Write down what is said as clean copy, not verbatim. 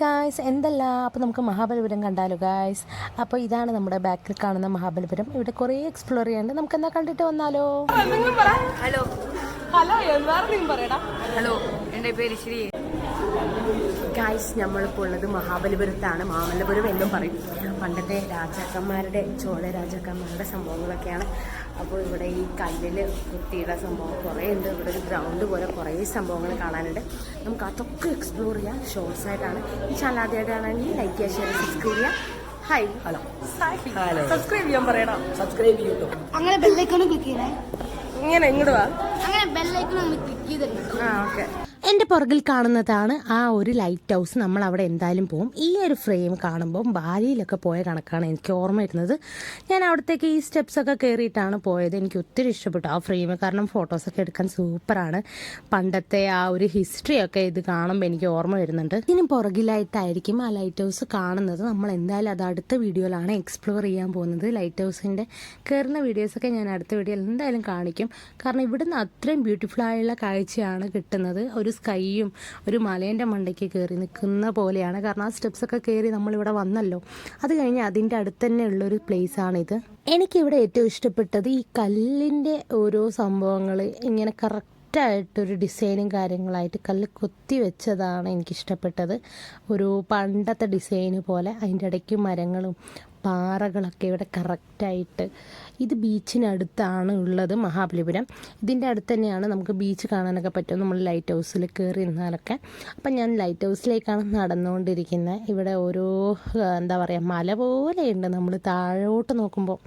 Guys എന്തല്ല അപ്പോൾ നമുക്ക് മഹാബലിപുരം കണ്ടാലോ ഗായ്സ്. അപ്പോൾ ഇതാണ് നമ്മുടെ ബാക്കിൽ കാണുന്ന മഹാബലിപുരം. ഇവിടെ കുറേ എക്സ്പ്ലോർ ചെയ്യാണ്ട് നമുക്ക് എന്നാ കണ്ടിട്ട് വന്നാലോ. ഹലോ ഹലോ എന്താണെന്ന് പറയടാ. ഹലോ എൻ്റെ പേര് ശ്രീ. ഗായ്സ് നമ്മളിപ്പോൾ ഉള്ളത് മഹാബലിപുരത്താണ്. മഹാബലിപുരം എന്നും പറയും. പണ്ടത്തെ രാജാക്കന്മാരുടെ ചോള രാജാക്കന്മാരുടെ സംഭവങ്ങളൊക്കെയാണ്. അപ്പോൾ ഇവിടെ ഈ കല്ലിൽ കുത്തിയുടെ സംഭവം കുറേ ഉണ്ട്. ഇവിടെ ഒരു ഗ്രൗണ്ട് പോലെ കുറേ സംഭവങ്ങൾ കാണാനുണ്ട്. നമുക്ക് അതൊക്കെ എക്സ്പ്ലോർ ചെയ്യാം. ഷോർട്സ് ആയിട്ടാണ്. ഈ ചാനൽ ആദ്യമായിട്ടാണെങ്കിൽ ലൈക്ക് ചെയ്യുക, ഷെയർ, സബ്സ്ക്രൈബ് ചെയ്യുക. ഹായ് ഹലോ സബ്സ്ക്രൈബ് ചെയ്യാൻ പറയണം. സബ്സ്ക്രൈബ് ചെയ്യൂ. അങ്ങനെ ബെല്ലൈക്കൺ ക്ലിക്ക് ചെയ്യണേ. ഇങ്ങനെ ഇങ്ങോട്ട് വാ. അങ്ങനെ ബെല്ലൈക്കൺ ഒന്ന് ക്ലിക്ക് ചെയ്തിട്ടുണ്ട്. ഓക്കെ. എൻ്റെ പുറകിൽ കാണുന്നതാണ് ആ ഒരു ലൈറ്റ് ഹൗസ്. നമ്മൾ അവിടെ എന്തായാലും പോകും. ഈ ഒരു ഫ്രെയിം കാണുമ്പോൾ ബാലിയിലൊക്കെ പോയ കണക്കാണ് എനിക്ക് ഓർമ്മ വരുന്നത്. ഞാൻ അവിടത്തേക്ക് ഈ സ്റ്റെപ്സൊക്കെ കയറിയിട്ടാണ് പോയത്. എനിക്ക് ഒത്തിരി ഇഷ്ടപ്പെട്ടു ആ ഫ്രെയിം. കാരണം ഫോട്ടോസൊക്കെ എടുക്കാൻ സൂപ്പറാണ്. പണ്ടത്തെ ആ ഒരു ഹിസ്റ്ററിയൊക്കെ ഇത് കാണുമ്പോൾ എനിക്ക് ഓർമ്മ വരുന്നുണ്ട്. ഇതിന് പുറകിലായിട്ടായിരിക്കും ആ ലൈറ്റ് ഹൗസ് കാണുന്നത്. നമ്മൾ എന്തായാലും അത് അടുത്ത വീഡിയോയിലാണ് എക്സ്പ്ലോർ ചെയ്യാൻ പോകുന്നത്. ലൈറ്റ് ഹൗസിൻ്റെ കയറുന്ന വീഡിയോസൊക്കെ ഞാൻ അടുത്ത വീഡിയോയിൽ എന്തായാലും കാണിക്കും. കാരണം ഇവിടുന്ന് അത്രയും ബ്യൂട്ടിഫുൾ ആയുള്ള കാഴ്ചയാണ് കിട്ടുന്നത്. ഒരു സ്കൈയും ഒരു മലേൻ്റെ മണ്ടയ്ക്ക് കയറി നിൽക്കുന്ന പോലെയാണ്. കാരണം ആ സ്റ്റെപ്സൊക്കെ കയറി നമ്മളിവിടെ വന്നല്ലോ. അത് കഴിഞ്ഞ് അതിൻ്റെ അടുത്ത് തന്നെ ഉള്ളൊരു പ്ലേസാണിത്. എനിക്കിവിടെ ഏറ്റവും ഇഷ്ടപ്പെട്ടത് ഈ കല്ലിൻ്റെ ഓരോ സംഭവങ്ങൾ ഇങ്ങനെ കറക്റ്റായിട്ടൊരു ഡിസൈനും കാര്യങ്ങളായിട്ട് കല്ല് കൊത്തി വെച്ചതാണ് എനിക്കിഷ്ടപ്പെട്ടത്. ഒരു പണ്ടത്തെ ഡിസൈന് പോലെ അതിൻ്റെ ഇടയ്ക്ക് മരങ്ങളും പാറകളൊക്കെ ഇവിടെ കറക്റ്റായിട്ട്. ഇത് ബീച്ചിനടുത്താണ് ഉള്ളത് മഹാബലിപുരം. ഇതിൻ്റെ അടുത്ത് തന്നെയാണ് നമുക്ക് ബീച്ച് കാണാനൊക്കെ പറ്റും നമ്മൾ ലൈറ്റ് ഹൗസിൽ കയറി ഇരുന്നാലൊക്കെ. അപ്പം ഞാൻ ലൈറ്റ് ഹൗസിലേക്കാണ് നടന്നുകൊണ്ടിരിക്കുന്നത്. ഇവിടെ ഓരോ എന്താ പറയുക മല പോലെയുണ്ട്. നമ്മൾ താഴോട്ട് നോക്കുമ്പോൾ